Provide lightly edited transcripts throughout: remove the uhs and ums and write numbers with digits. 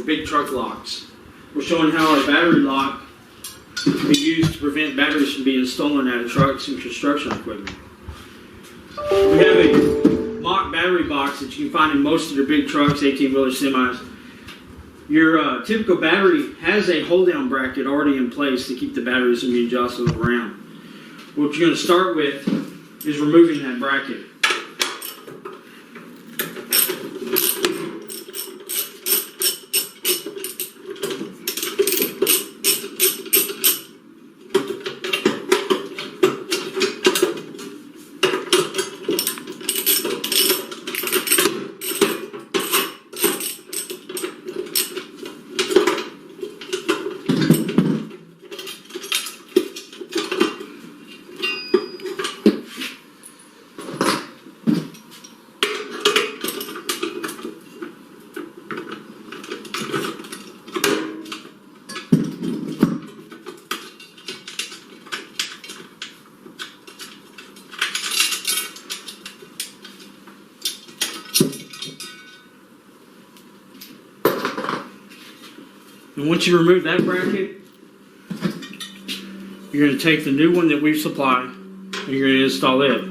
big truck locks. We're showing how our battery lock can be used to prevent batteries from being stolen out of trucks and construction equipment. We have a mock battery box that you can find in most of your big trucks, 18-wheeler semis. Your typical battery has a hold-down bracket already in place to keep the batteries from being jostled around. What you're going to start with is removing that bracket. And once you remove that bracket, you're going to take the new one that we've supplied and you're going to install it.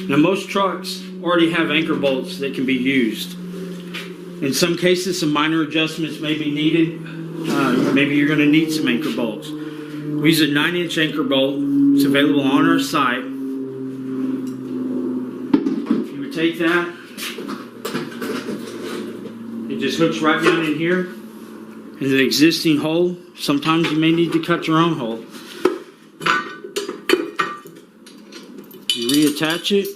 Now most trucks already have anchor bolts that can be used. In some cases, some minor adjustments may be needed. Maybe you're going to need some anchor bolts. We use a 9-inch anchor bolt. It's available on our site. You would take that. It just hooks right down in here. In the existing hole. Sometimes you may need to cut your own hole. You reattach it.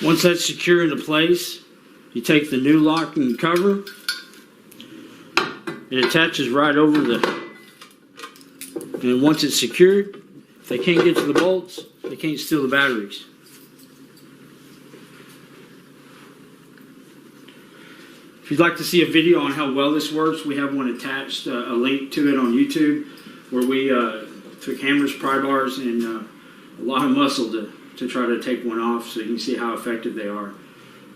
Once that's secure into place, you take the new lock and cover. It attaches right over and once it's secured, if they can't get to the bolts, they can't steal the batteries. If you'd like to see a video on how well this works, we have one attached, a link to it on YouTube, where we took hammers, pry bars, and a lot of muscle to try to take one off so you can see how effective they are.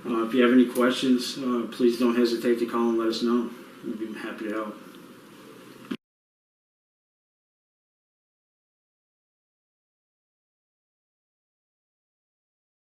If you have any questions, please don't hesitate to call and let us know. We'd be happy to help.